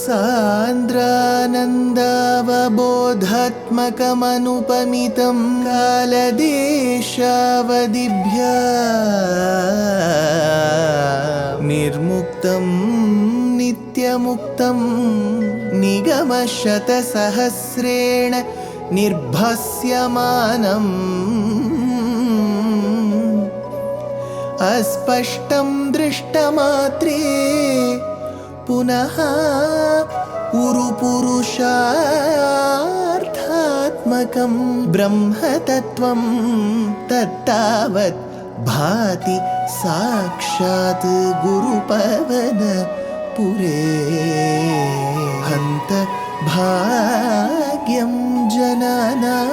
सान्द्रानन्दावबोधात्मकमनुपमितं कालदेशावदिभ्या निर्मुक्तं नित्यमुक्तं निगमशतसहस्रेण निर्भास्यमानम् अस्पष्टं दृष्टमात्रे पुनः उरुपुरुषार्थात्मकं ब्रह्मतत्त्वं तत्तावत् भाति साक्षात् गुरुपवनपुरे हन्त भाग्यं जनानां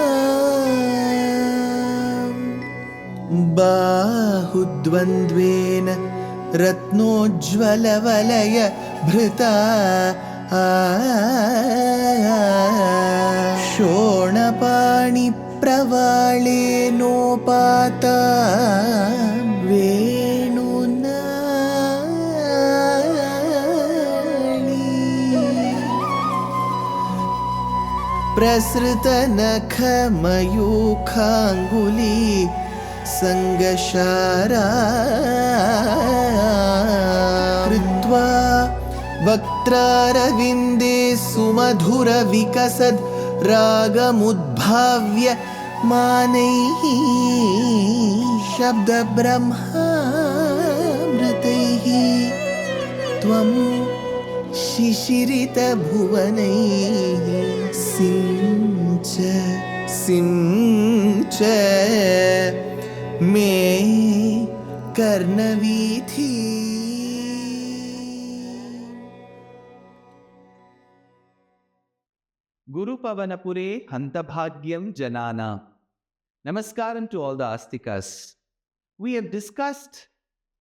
बाहुद्वन्द्वेन रत्नोज्ज्वलवलय भृता शोणपाणिप्रवाळेनोपाता वेणुनाळी प्रसृतनखमयूखाङ्गुली सङ्गशारा कृत्वा वक्त्रारविन्दे सुमधुरविकसद् रागमुद्भाव्य मानैः शब्दब्रह्मामृतैः त्वं शिशिरितभुवनैः सिञ्च मे कर्णवीथि Guru Pavanapure Hantabhagyam Janana. Namaskaram to all the Astikas. We have discussed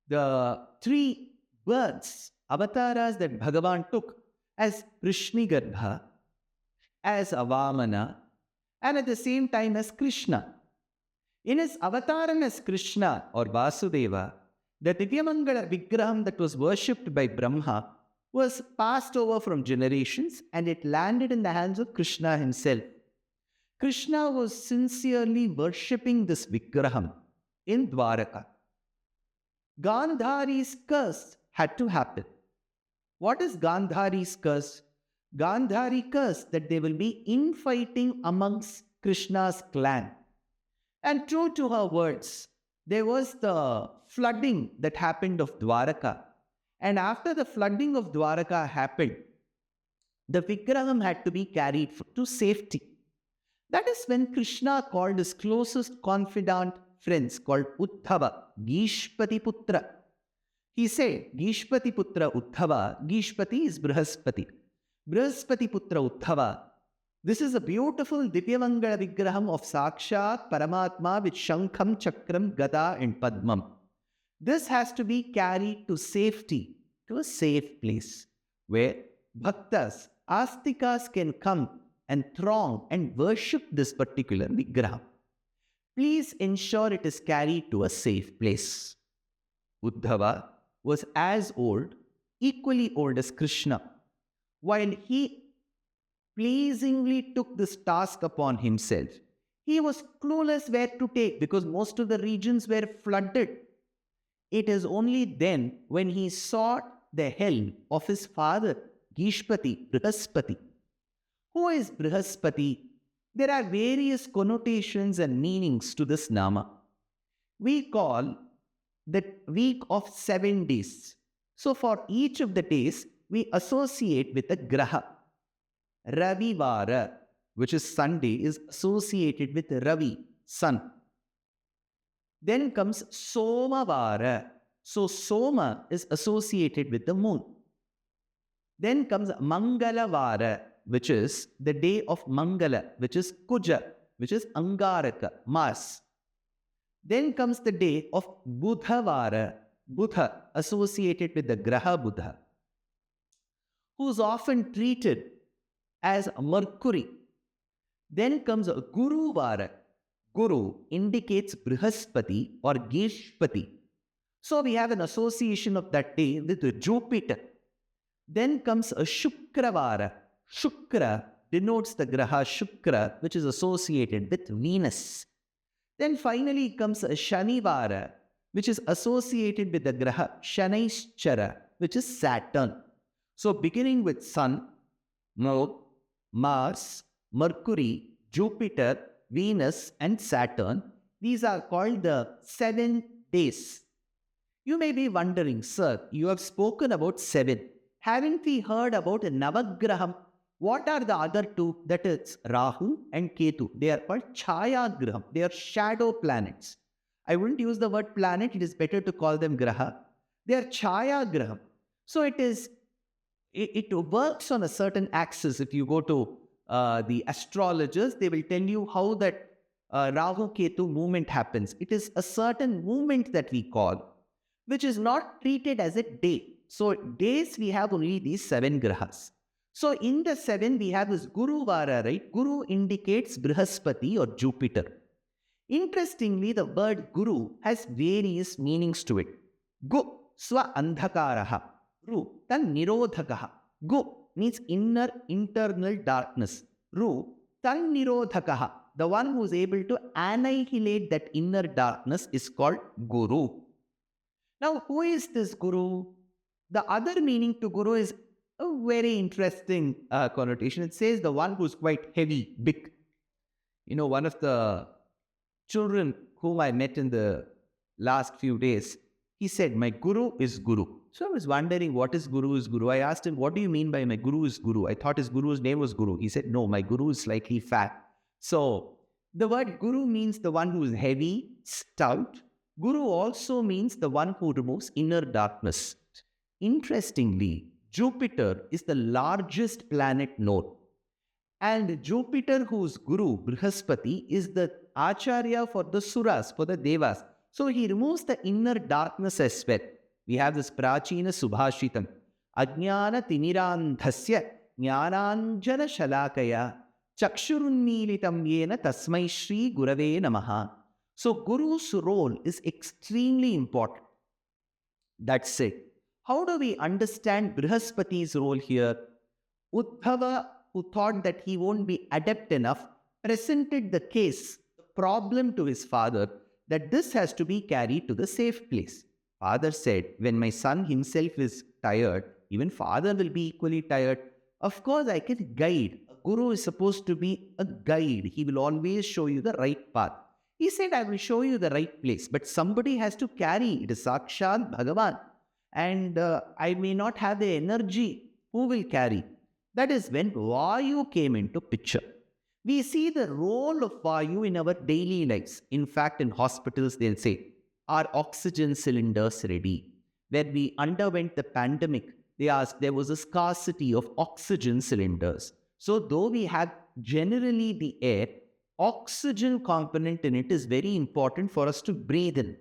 the 3 births, avatars that Bhagavan took as Prishnigarbha, as Avamana, and at the same time as Krishna. In his avataram as Krishna or Vasudeva, the Divyamangala Vigraham that was worshipped by Brahma was passed over from generations and it landed in the hands of Krishna himself. Krishna was sincerely worshipping this Vigraham in Dwaraka. Gandhari's curse had to happen. What is Gandhari's curse? Gandhari curse that there will be infighting amongst Krishna's clan. And true to her words, there was the flooding that happened of Dwaraka. And after the flooding of Dwaraka happened, the Vigraham had to be carried to safety. That is when Krishna called his closest confidant friends called Uddhava, Gishpati Putra. He said, Gishpati Putra Uddhava, Gishpati is Brihaspati. Brihaspati Putra Uddhava. This is a beautiful Divyamangala Vigraham of Sakshat Paramatma with Shankham, Chakram, Gada and Padmam. This has to be carried to safety, to a safe place, where bhaktas, astikas can come and throng and worship this particular Vigraham. Please ensure it is carried to a safe place. Uddhava was as old, equally old as Krishna. While he pleasingly took this task upon himself, he was clueless where to take because most of the regions were flooded. It is only then when he sought the help of his father, Gishpati, Brihaspati. Who is Brihaspati? There are various connotations and meanings to this nama. We call the week of 7 days. So for each of the days, we associate with a graha. Ravivara, which is Sunday, is associated with Ravi, sun. Then comes Somavara. So Soma is associated with the moon. Then comes Mangalavara, which is the day of Mangala, which is Kuja, which is Angaraka, Mars. Then comes the day of Budhavara, Buddha, associated with the Graha Buddha, who is often treated as Mercury. Then comes Guruvara. Guru indicates Brihaspati or Geshpati. So we have an association of that day with Jupiter. Then comes a Shukravara. Shukra denotes the graha Shukra, which is associated with Venus. Then finally comes a Shanivara, which is associated with the graha Shanaishchara, which is Saturn. So beginning with Sun, Moon, Mars, Mercury, Jupiter, Venus and Saturn, these are called the 7 days. You may be wondering, sir, you have spoken about 7. Haven't we heard about a Navagraham? What are the other 2? That is Rahu and Ketu. They are called Chaya Graham. They are shadow planets. I wouldn't use the word planet. It is better to call them Graha. They are Chaya Graham. So it works on a certain axis. If you go to the astrologers, they will tell you how that Rahu Ketu movement happens. It is a certain movement that we call, which is not treated as a day. So days we have only these 7 grahas. So in the 7 we have this Guru Vara, right? Guru indicates Brihaspati or Jupiter. Interestingly, the word Guru has various meanings to it. Gu swa andhakaraha. Ru tan nirodhakaha. Gu means internal darkness. Ru tan nirodhakaha. The one who is able to annihilate that inner darkness is called Guru. Now, who is this Guru? The other meaning to Guru is a very interesting connotation. It says the one who's quite heavy, big. You know, one of the children whom I met in the last few days, he said, my Guru is Guru. So I was wondering, what is Guru is Guru? I asked him, what do you mean by my Guru is Guru? I thought his Guru's name was Guru. He said, no, my Guru is slightly fat. So the word Guru means the one who is heavy, stout. Guru also means the one who removes inner darkness. Interestingly, Jupiter is the largest planet known. And Jupiter, whose Guru, Brihaspati, is the Acharya for the Suras, for the Devas. So he removes the inner darkness as well. We have this Prachina Subhashitam. Ajnana Timirandhasya Jnananjana Shalakaya Chakshurunmilitam Yena Tasmai Shri Gurave Namaha. So Guru's role is extremely important. That's it. How do we understand Brihaspati's role here? Uddhava, who thought that he won't be adept enough, presented the case, the problem to his father, that this has to be carried to the safe place. Father said, when my son himself is tired, even father will be equally tired. Of course, I can guide. A guru is supposed to be a guide. He will always show you the right path. He said, I will show you the right place, but somebody has to carry. It is Sakshat Bhagavan. And I may not have the energy. Who will carry? That is when Vayu came into picture. We see the role of Vayu in our daily lives. In fact, in hospitals, they'll say, are oxygen cylinders ready? When we underwent the pandemic, they asked, there was a scarcity of oxygen cylinders. So though we have generally the air, oxygen component in it is very important for us to breathe in.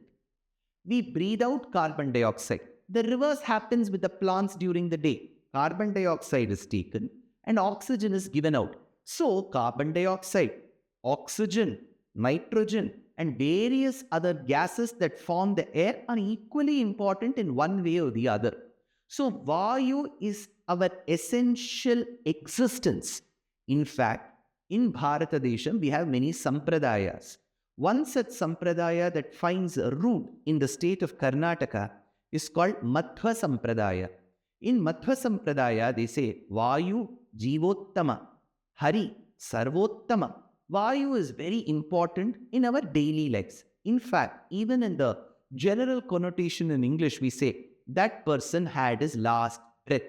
We breathe out carbon dioxide. The reverse happens with the plants during the day. Carbon dioxide is taken and oxygen is given out. So carbon dioxide, oxygen, nitrogen and various other gases that form the air are equally important in one way or the other. So Vayu is our essential existence. In fact, in Bharatadesham, we have many sampradayas. One such sampradaya that finds a root in the state of Karnataka is called Madhva Sampradaya. In Madhva Sampradaya, they say, Vayu Jivottama, Hari Sarvottama. Vayu is very important in our daily lives. In fact, even in the general connotation in English, we say, that person had his last breath.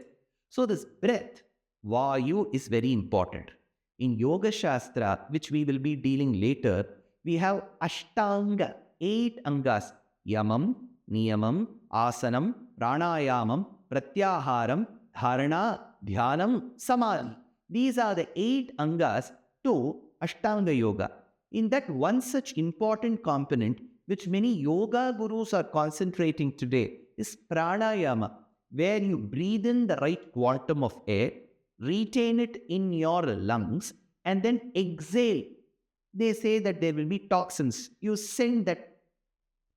So this breath, Vayu, is very important. In Yoga Shastra, which we will be dealing later, we have Ashtanga, 8 angas, Yamam, Niyamam, Asanam, Pranayamam, Pratyaharam, Dharana, Dhyanam, Samadhi. These are the 8 angas to Ashtanga Yoga. In that, one such important component, which many yoga gurus are concentrating today, is Pranayama, where you breathe in the right quantum of air, retain it in your lungs, and then exhale. They say that there will be toxins. You send that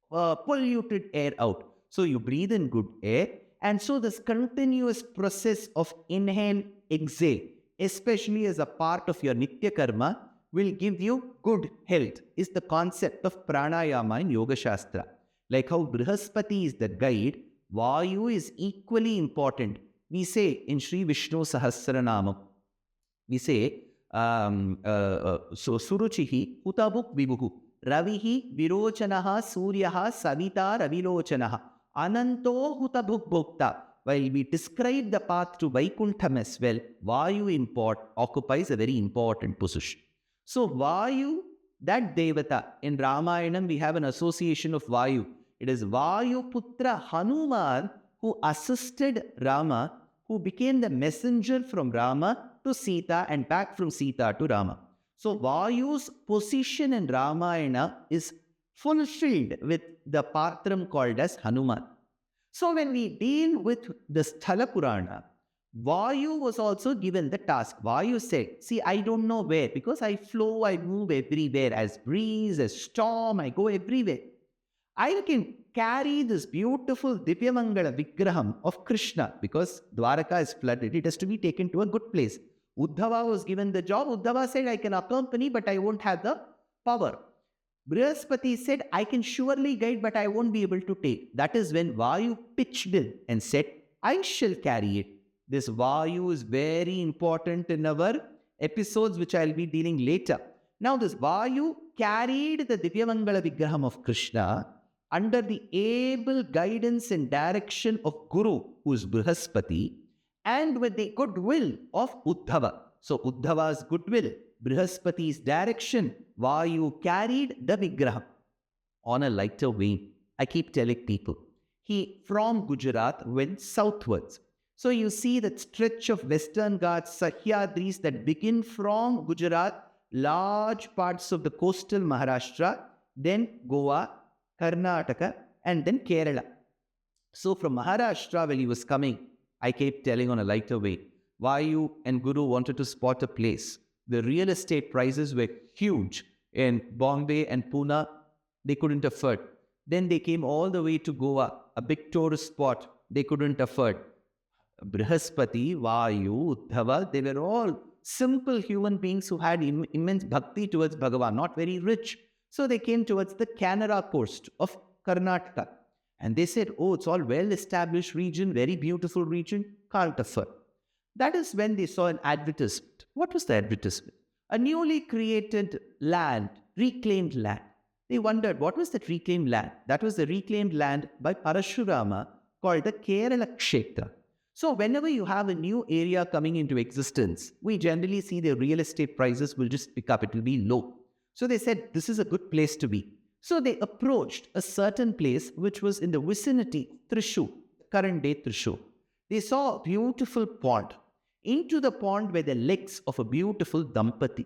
polluted air out. So you breathe in good air And so this continuous process of inhale, exhale, especially as a part of your Nitya Karma, will give you good health, is the concept of pranayama in Yoga Shastra. Like how Brihaspati is the guide, Vayu is equally important. We say in Sri Vishnu Sahasranamam, we say, so Suruchihi Utabuk Vibuhu Ravihi Virochanaha Suryaha Savita Ravilochanaha Ananto Hutabuk Bhokta. While we describe the path to Vaikuntham as well, Vayu occupies a very important position. So Vayu, that Devata, in Ramayanam we have an association of Vayu. It is Vayu Putra Hanuman who assisted Rama, who became the messenger from Rama to Sita and back from Sita to Rama. So Vayu's position in Ramayana is fulfilled with the patram called as Hanuman. So when we deal with the Sthala Purana, Vayu was also given the task. Vayu said, see, I don't know where, because I flow, I move everywhere, as breeze, as storm, I go everywhere. I can carry this beautiful Divyamangala Vigraham of Krishna, because Dwaraka is flooded, it has to be taken to a good place. Uddhava was given the job. Uddhava said, I can accompany, but I won't have the power. Brihaspati said, I can surely guide, but I won't be able to take. That is when Vayu pitched in and said, I shall carry it. This Vayu is very important in our episodes, which I'll be dealing later. Now, this Vayu carried the Divyamangala Vigraham of Krishna under the able guidance and direction of Guru, who is Brihaspati, and with the goodwill of Uddhava. So, Uddhava's goodwill, Brihaspati's direction, Vayu carried the Vigraham on a lighter vein. I keep telling people, he from Gujarat went southwards. So you see that stretch of Western Ghats, Sahyadris that begin from Gujarat, large parts of the coastal Maharashtra, then Goa, Karnataka, and then Kerala. So from Maharashtra, when he was coming, I kept telling on a lighter way, Vayu and Guru wanted to spot a place. The real estate prices were huge in Bombay and Pune. They couldn't afford. Then they came all the way to Goa, a big tourist spot they couldn't afford. Brihaspati, Vayu, Uddhava, they were all simple human beings who had immense bhakti towards Bhagavan, not very rich. So they came towards the Canara coast of Karnataka. And they said, oh, it's all well-established region, very beautiful region, can't afford. That is when they saw an advertisement. What was the advertisement? A newly created land, reclaimed land. They wondered, what was that reclaimed land? That was the reclaimed land by Parashurama called the Kerala Kshetra. So whenever you have a new area coming into existence, we generally see the real estate prices will just pick up, it will be low. So they said, this is a good place to be. So they approached a certain place which was in the vicinity of Thrissur, current day Thrissur. They saw a beautiful pond. Into the pond were the legs of a beautiful Dampati.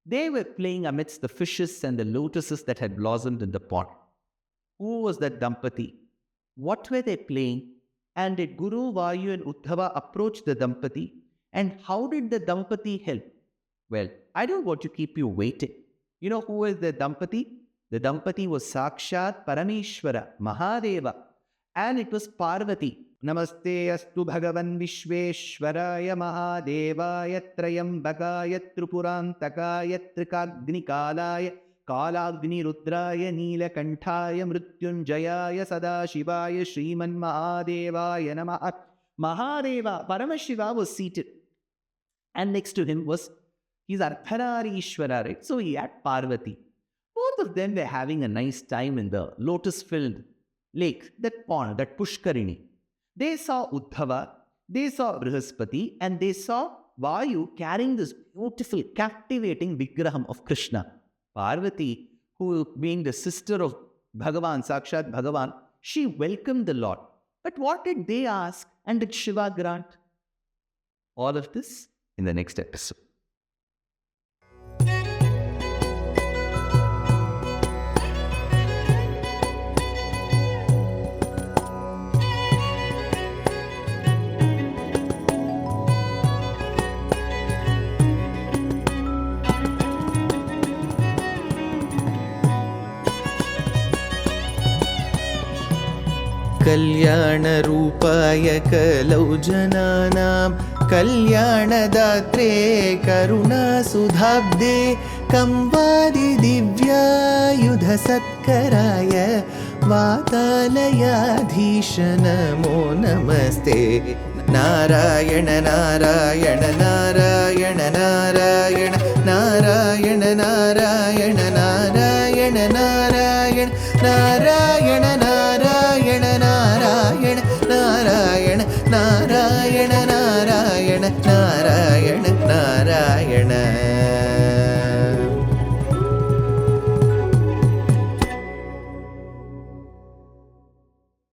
They were playing amidst the fishes and the lotuses that had blossomed in the pond. Who was that Dampati? What were they playing? And did Guru, Vayu and Uddhava approach the Dampati? And how did the Dampati help? Well, I don't want to keep you waiting. You know who was the Dampati? The Dampati was Sakshat Parameshwara, Mahadeva. And it was Parvati. Namaste astu bhagavan vishveshwaraya mahadevaya trayambakaya tripurantakaya trikagnikalaya Kalagni Rudraya Neelakantaya Mrityunjayaya Sadashivaya Śrīman Mahadevaya Namaha. Mahadeva, Paramashiva was seated. And next to him was his Ardhanarishwara, right? So he had Parvati. Both of them were having a nice time in the lotus-filled lake, that pond, that Pushkarini. They saw Uddhava, they saw Brihaspati, and they saw Vayu carrying this beautiful, captivating Vigraham of Krishna. Parvati, who being the sister of Bhagavan, Sakshat Bhagavan, she welcomed the Lord. But what did they ask and did Shiva grant? All of this in the next episode. कल्याणरूपाय कलौ जनानां कल्याणदात्रे करुणासुधाब्दे कंवादिदिव्यायुधसत्कराय वातालयाधीश नमो नमस्ते। नारायण नारायण नारायण नारायण नारायण नारायण नारायण नारायण नारायण नारायण नारायण नारायण नारायण नारायण नारायण